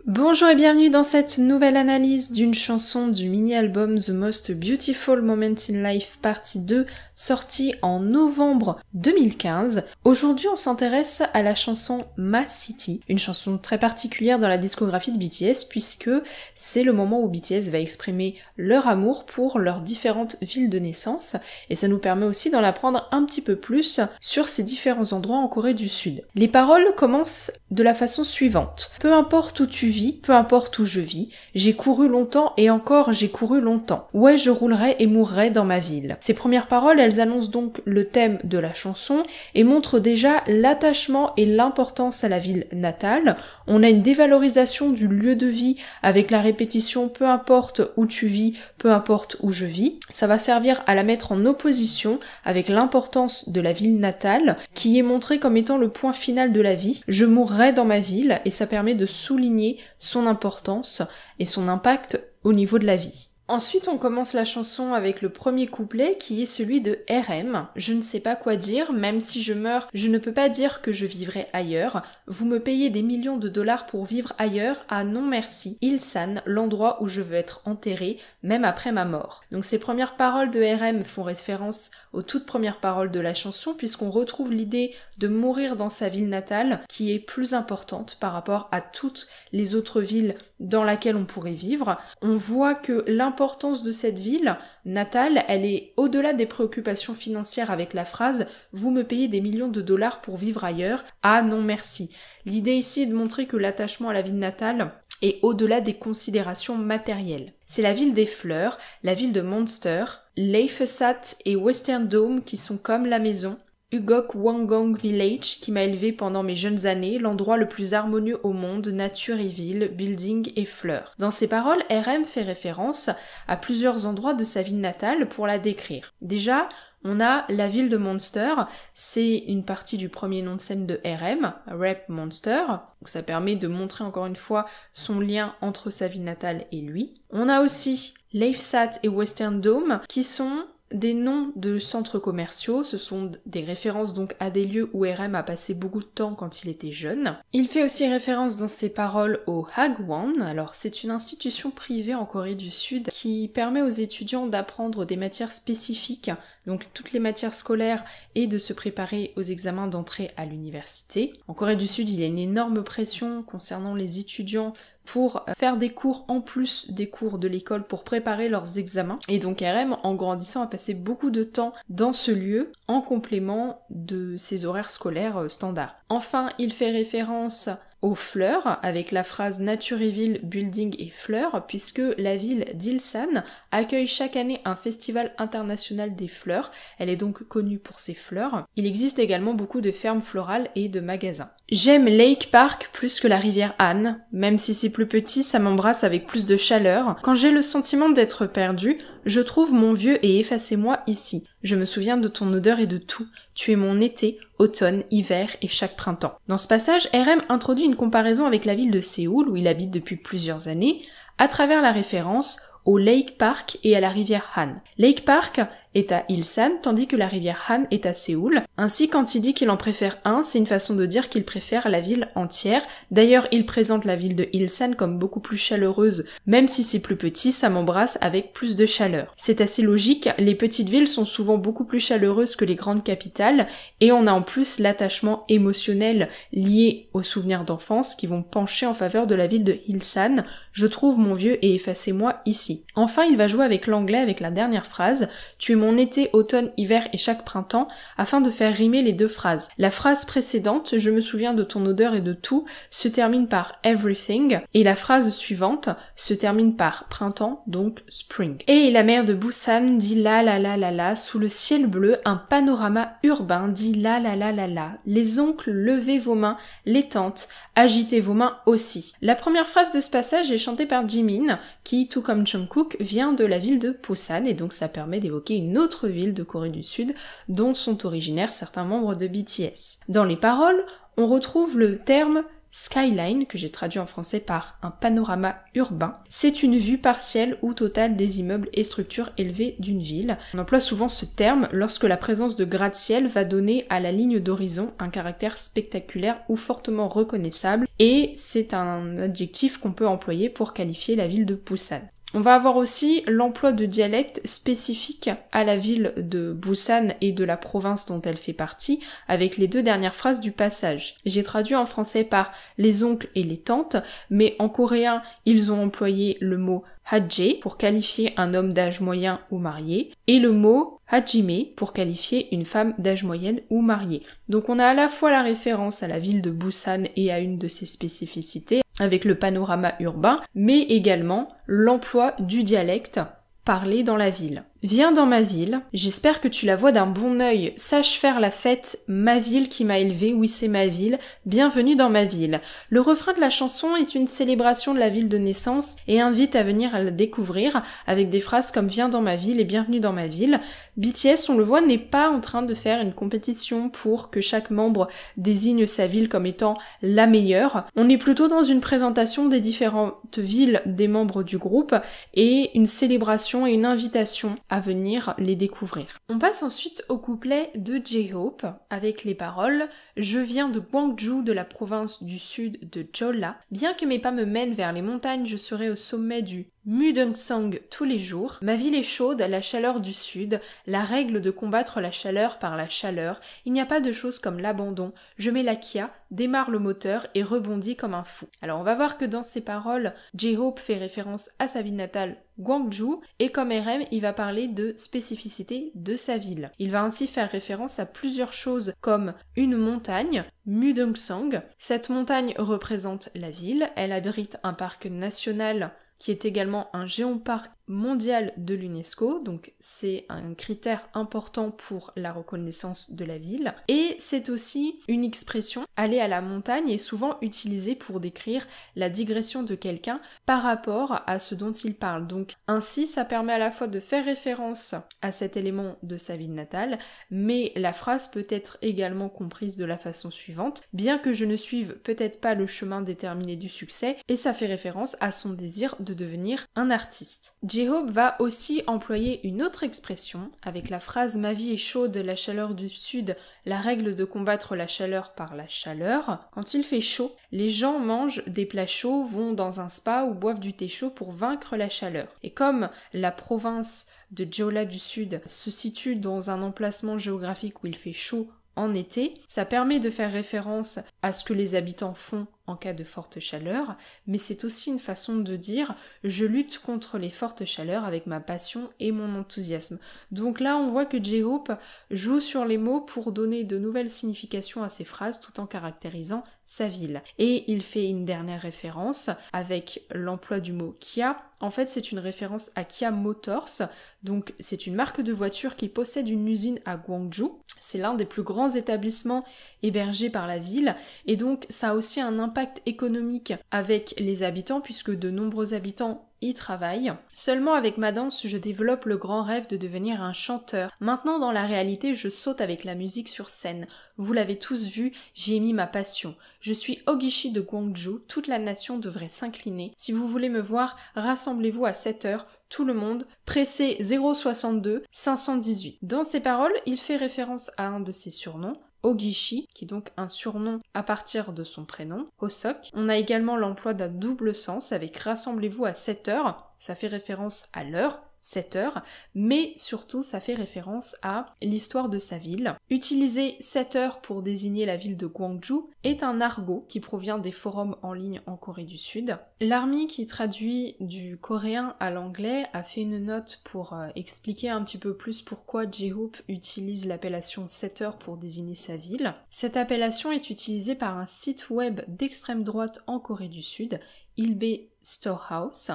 Bonjour et bienvenue dans cette nouvelle analyse d'une chanson du mini-album The Most Beautiful Moment in Life partie 2, sortie en novembre 2015. Aujourd'hui on s'intéresse à la chanson Ma City, une chanson très particulière dans la discographie de BTS puisque c'est le moment où BTS va exprimer leur amour pour leurs différentes villes de naissance et ça nous permet aussi d'en apprendre un petit peu plus sur ces différents endroits en Corée du Sud. Les paroles commencent de la façon suivante. Peu importe où tu vis, peu importe où je vis, j'ai couru longtemps et encore j'ai couru longtemps. Ouais, je roulerai et mourrai dans ma ville. Ces premières paroles, elles annoncent donc le thème de la chanson et montrent déjà l'attachement et l'importance à la ville natale. On a une dévalorisation du lieu de vie avec la répétition peu importe où tu vis, peu importe où je vis. Ça va servir à la mettre en opposition avec l'importance de la ville natale qui est montrée comme étant le point final de la vie. Je mourrai dans ma ville et ça permet de souligner son importance et son impact au niveau de la vie. Ensuite, on commence la chanson avec le premier couplet qui est celui de RM. Je ne sais pas quoi dire, même si je meurs, je ne peux pas dire que je vivrai ailleurs. Vous me payez des millions de dollars pour vivre ailleurs. Ah non merci. Ilsan, l'endroit où je veux être enterré, même après ma mort. Donc ces premières paroles de RM font référence aux toutes premières paroles de la chanson puisqu'on retrouve l'idée de mourir dans sa ville natale qui est plus importante par rapport à toutes les autres villes dans laquelle on pourrait vivre. On voit que l'importance de cette ville natale, elle est au-delà des préoccupations financières avec la phrase « Vous me payez des millions de dollars pour vivre ailleurs, ah non merci ». L'idée ici est de montrer que l'attachement à la ville natale est au-delà des considérations matérielles. C'est la ville des fleurs, la ville de Monster, Leifesat et Western Dome qui sont comme la maison, Ugok Wangong Village qui m'a élevé pendant mes jeunes années, l'endroit le plus harmonieux au monde, nature et ville, building et fleurs. Dans ses paroles, RM fait référence à plusieurs endroits de sa ville natale pour la décrire. Déjà, on a la ville de Monster, c'est une partie du premier nom de scène de RM, Rap Monster, donc ça permet de montrer encore une fois son lien entre sa ville natale et lui. On a aussi Leifesat et Western Dome qui sont des noms de centres commerciaux, ce sont des références donc à des lieux où RM a passé beaucoup de temps quand il était jeune. Il fait aussi référence dans ses paroles au Hagwon, alors c'est une institution privée en Corée du Sud qui permet aux étudiants d'apprendre des matières spécifiques, donc toutes les matières scolaires et de se préparer aux examens d'entrée à l'université. En Corée du Sud, il y a une énorme pression concernant les étudiants pour faire des cours en plus des cours de l'école pour préparer leurs examens. Et donc RM, en grandissant, a passé beaucoup de temps dans ce lieu en complément de ses horaires scolaires standards. Enfin, il fait référence aux fleurs, avec la phrase Nature et ville, building et fleurs, puisque la ville d'Ilsan accueille chaque année un festival international des fleurs. Elle est donc connue pour ses fleurs. Il existe également beaucoup de fermes florales et de magasins. J'aime Lake Park plus que la rivière Han, même si c'est plus petit, ça m'embrasse avec plus de chaleur. Quand j'ai le sentiment d'être perdu, je trouve mon vieux et effacez-moi ici. Je me souviens de ton odeur et de tout. Tu es mon été, automne, hiver et chaque printemps. Dans ce passage, RM introduit une comparaison avec la ville de Séoul, où il habite depuis plusieurs années, à travers la référence au Lake Park et à la rivière Han. Lake Park est à Ilsan, tandis que la rivière Han est à Séoul. Ainsi, quand il dit qu'il en préfère un, c'est une façon de dire qu'il préfère la ville entière. D'ailleurs, il présente la ville de Ilsan comme beaucoup plus chaleureuse, même si c'est plus petit, ça m'embrasse avec plus de chaleur. C'est assez logique, les petites villes sont souvent beaucoup plus chaleureuses que les grandes capitales, et on a en plus l'attachement émotionnel lié aux souvenirs d'enfance qui vont pencher en faveur de la ville de Ilsan. Je trouve mon vieux et effacez-moi ici. Enfin, il va jouer avec l'anglais avec la dernière phrase, tu es mon été, automne, hiver et chaque printemps, afin de faire rimer les deux phrases. La phrase précédente, je me souviens de ton odeur et de tout, se termine par everything, et la phrase suivante se termine par printemps, donc spring. Et la mer de Busan dit la la la la la, sous le ciel bleu, un panorama urbain dit la la la la la. Les oncles, levez vos mains, les tantes, agitez vos mains aussi. La première phrase de ce passage est chantée par Jimin, qui, tout comme Jungkook, vient de la ville de Busan, et donc ça permet d'évoquer une autre ville de Corée du Sud, dont sont originaires certains membres de BTS. Dans les paroles, on retrouve le terme skyline, que j'ai traduit en français par un panorama urbain. C'est une vue partielle ou totale des immeubles et structures élevées d'une ville. On emploie souvent ce terme lorsque la présence de gratte-ciel va donner à la ligne d'horizon un caractère spectaculaire ou fortement reconnaissable, et c'est un adjectif qu'on peut employer pour qualifier la ville de Busan. On va avoir aussi l'emploi de dialectes spécifiques à la ville de Busan et de la province dont elle fait partie, avec les deux dernières phrases du passage. J'ai traduit en français par les oncles et les tantes, mais en coréen, ils ont employé le mot hajje pour qualifier un homme d'âge moyen ou marié, et le mot hajime pour qualifier une femme d'âge moyenne ou mariée. Donc on a à la fois la référence à la ville de Busan et à une de ses spécificités, avec le panorama urbain, mais également l'emploi du dialecte parlé dans la ville. Viens dans ma ville, j'espère que tu la vois d'un bon œil, sache faire la fête, ma ville qui m'a élevé, oui c'est ma ville, bienvenue dans ma ville. Le refrain de la chanson est une célébration de la ville de naissance et invite à venir à la découvrir avec des phrases comme viens dans ma ville et bienvenue dans ma ville. BTS, on le voit, n'est pas en train de faire une compétition pour que chaque membre désigne sa ville comme étant la meilleure. On est plutôt dans une présentation des différentes villes des membres du groupe et une célébration et une invitation à venir les découvrir. On passe ensuite au couplet de J-Hope avec les paroles « Je viens de Gwangju de la province du sud de Jeolla. Bien que mes pas me mènent vers les montagnes, je serai au sommet du Mudeungsong tous les jours. Ma ville est chaude, la chaleur du sud, la règle de combattre la chaleur par la chaleur. Il n'y a pas de chose comme l'abandon. Je mets la Kia, démarre le moteur et rebondis comme un fou. » Alors on va voir que dans ces paroles, J-Hope fait référence à sa ville natale Gwangju, et comme RM, il va parler de spécificité de sa ville. Il va ainsi faire référence à plusieurs choses comme une montagne, Mudeungsong. Cette montagne représente la ville, elle abrite un parc national qui est également un géoparc mondial de l'UNESCO, donc c'est un critère important pour la reconnaissance de la ville. Et c'est aussi une expression, aller à la montagne, est souvent utilisée pour décrire la digression de quelqu'un par rapport à ce dont il parle. Donc ainsi, ça permet à la fois de faire référence à cet élément de sa ville natale, mais la phrase peut être également comprise de la façon suivante, bien que je ne suive peut-être pas le chemin déterminé du succès, et ça fait référence à son désir de devenir un artiste. J-Hope va aussi employer une autre expression avec la phrase « Ma vie est chaude, la chaleur du sud, la règle de combattre la chaleur par la chaleur ». Quand il fait chaud, les gens mangent des plats chauds, vont dans un spa ou boivent du thé chaud pour vaincre la chaleur. Et comme la province de Jeolla du Sud se situe dans un emplacement géographique où il fait chaud en été, ça permet de faire référence à ce que les habitants font en cas de forte chaleur, mais c'est aussi une façon de dire « je lutte contre les fortes chaleurs avec ma passion et mon enthousiasme ». Donc là, on voit que J-Hope joue sur les mots pour donner de nouvelles significations à ses phrases tout en caractérisant sa ville. Et il fait une dernière référence avec l'emploi du mot Kia. En fait, c'est une référence à Kia Motors, donc c'est une marque de voiture qui possède une usine à Gwangju. C'est l'un des plus grands établissements hébergés par la ville, et donc ça a aussi un impact économique avec les habitants, puisque de nombreux habitants y travaillent. Seulement avec ma danse, je développe le grand rêve de devenir un chanteur. Maintenant, dans la réalité, je saute avec la musique sur scène. Vous l'avez tous vu, j'y ai mis ma passion. Je suis Ogishi de Gwangju, toute la nation devrait s'incliner. Si vous voulez me voir, rassemblez-vous à 7h, tout le monde, pressez 062 518. Dans ces paroles, il fait référence à un de ses surnoms, Ogishi, qui est donc un surnom à partir de son prénom, Hosok. On a également l'emploi d'un double sens avec rassemblez-vous à 7h, ça fait référence à l'heure, 7h, mais surtout ça fait référence à l'histoire de sa ville. Utiliser 7h pour désigner la ville de Gwangju est un argot qui provient des forums en ligne en Corée du Sud. L'ARMY, qui traduit du coréen à l'anglais, a fait une note pour expliquer un petit peu plus pourquoi J-Hope utilise l'appellation 7h pour désigner sa ville. Cette appellation est utilisée par un site web d'extrême droite en Corée du Sud, Ilbe Storehouse,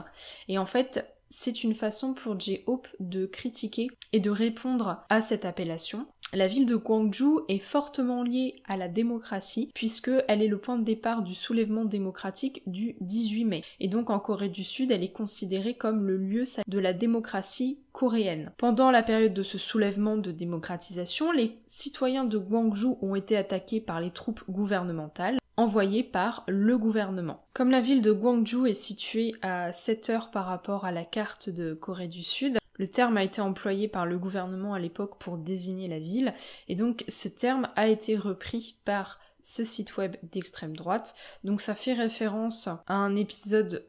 et en fait, c'est une façon pour J-Hope de critiquer et de répondre à cette appellation. La ville de Gwangju est fortement liée à la démocratie puisque elle est le point de départ du soulèvement démocratique du 18 mai. Et donc en Corée du Sud, elle est considérée comme le lieu de la démocratie coréenne. Pendant la période de ce soulèvement de démocratisation, les citoyens de Gwangju ont été attaqués par les troupes gouvernementales. envoyés par le gouvernement. Comme la ville de Gwangju est située à 7 heures par rapport à la carte de Corée du Sud, le terme a été employé par le gouvernement à l'époque pour désigner la ville, et donc ce terme a été repris par ce site web d'extrême droite. Donc ça fait référence à un épisode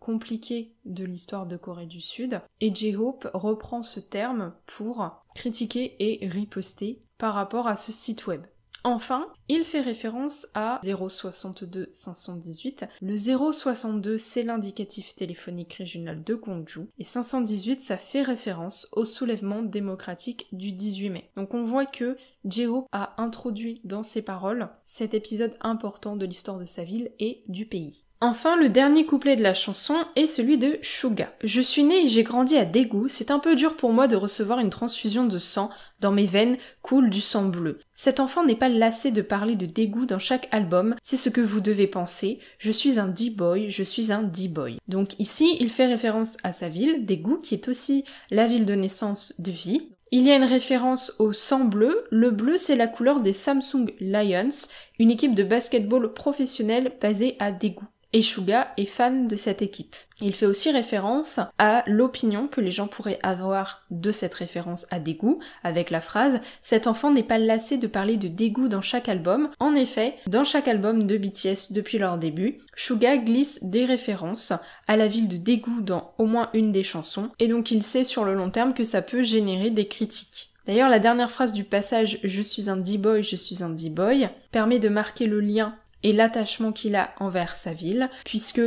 compliqué de l'histoire de Corée du Sud, et J-Hope reprend ce terme pour critiquer et riposter par rapport à ce site web. Enfin, il fait référence à 062 518. Le 062, c'est l'indicatif téléphonique régional de Gwangju, et 518, ça fait référence au soulèvement démocratique du 18 mai. Donc on voit que J-Hope a introduit dans ses paroles cet épisode important de l'histoire de sa ville et du pays. Enfin, le dernier couplet de la chanson est celui de Suga. Je suis né et j'ai grandi à Daegu, c'est un peu dur pour moi de recevoir une transfusion de sang, dans mes veines coule du sang bleu. Cet enfant n'est pas lassé de parler de Daegu dans chaque album, c'est ce que vous devez penser, je suis un D-boy, je suis un D-boy. Donc ici, il fait référence à sa ville, Daegu, qui est aussi la ville de naissance de V. Il y a une référence au sang bleu. Le bleu, c'est la couleur des Samsung Lions, une équipe de basketball professionnelle basée à Daegu. Et Suga est fan de cette équipe. Il fait aussi référence à l'opinion que les gens pourraient avoir de cette référence à Daegu, avec la phrase « Cet enfant n'est pas lassé de parler de Daegu dans chaque album ». En effet, dans chaque album de BTS depuis leur début, Suga glisse des références à la ville de Daegu dans au moins une des chansons, et donc il sait sur le long terme que ça peut générer des critiques. D'ailleurs, la dernière phrase du passage « Je suis un D-boy, je suis un D-boy » permet de marquer le lien et l'attachement qu'il a envers sa ville, puisque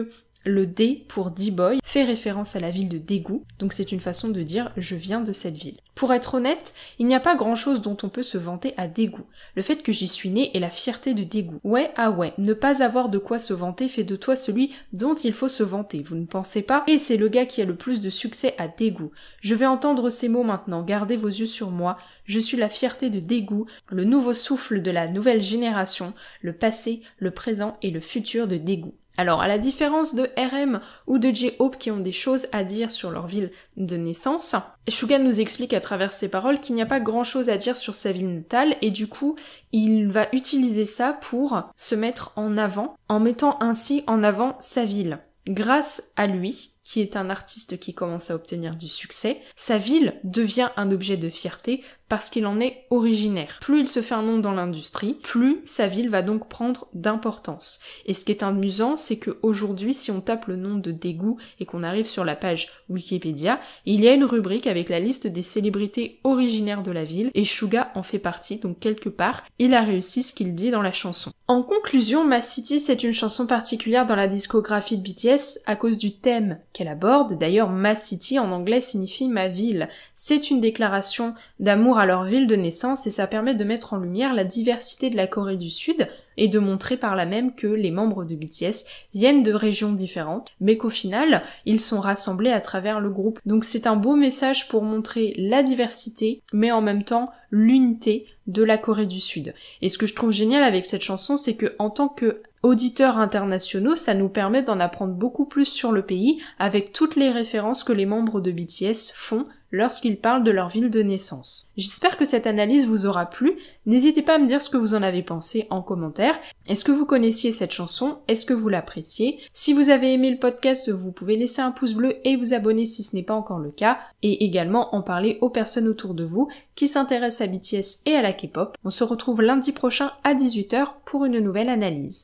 le D pour D-boy fait référence à la ville de Daegu, donc c'est une façon de dire « je viens de cette ville ». Pour être honnête, il n'y a pas grand chose dont on peut se vanter à Daegu. Le fait que j'y suis né est la fierté de Daegu. Ouais, ah ouais, ne pas avoir de quoi se vanter fait de toi celui dont il faut se vanter, vous ne pensez pas? Et c'est le gars qui a le plus de succès à Daegu. Je vais entendre ces mots maintenant, gardez vos yeux sur moi, je suis la fierté de Daegu, le nouveau souffle de la nouvelle génération, le passé, le présent et le futur de Daegu. Alors, à la différence de RM ou de J-Hope qui ont des choses à dire sur leur ville de naissance, Suga nous explique à travers ses paroles qu'il n'y a pas grand chose à dire sur sa ville natale et du coup, il va utiliser ça pour se mettre en avant, en mettant ainsi en avant sa ville. Grâce à lui, qui est un artiste qui commence à obtenir du succès, sa ville devient un objet de fierté parce qu'il en est originaire. Plus il se fait un nom dans l'industrie, plus sa ville va donc prendre d'importance. Et ce qui est amusant, c'est qu'aujourd'hui, si on tape le nom de Daegu et qu'on arrive sur la page Wikipédia, il y a une rubrique avec la liste des célébrités originaires de la ville, et Suga en fait partie, donc quelque part, il a réussi ce qu'il dit dans la chanson. En conclusion, Ma City, c'est une chanson particulière dans la discographie de BTS à cause du thème qu'elle aborde. D'ailleurs, Ma City en anglais signifie ma ville. C'est une déclaration d'amour à leur ville de naissance et ça permet de mettre en lumière la diversité de la Corée du Sud et de montrer par là même que les membres de BTS viennent de régions différentes, mais qu'au final, ils sont rassemblés à travers le groupe. Donc c'est un beau message pour montrer la diversité, mais en même temps l'unité de la Corée du Sud. Et ce que je trouve génial avec cette chanson, c'est que en tant que auditeurs internationaux, ça nous permet d'en apprendre beaucoup plus sur le pays avec toutes les références que les membres de BTS font lorsqu'ils parlent de leur ville de naissance. J'espère que cette analyse vous aura plu. N'hésitez pas à me dire ce que vous en avez pensé en commentaire. Est-ce que vous connaissiez cette chanson? Est-ce que vous l'appréciez? Si vous avez aimé le podcast, vous pouvez laisser un pouce bleu et vous abonner si ce n'est pas encore le cas, et également en parler aux personnes autour de vous qui s'intéressent à BTS et à la K-pop. On se retrouve lundi prochain à 18 h pour une nouvelle analyse.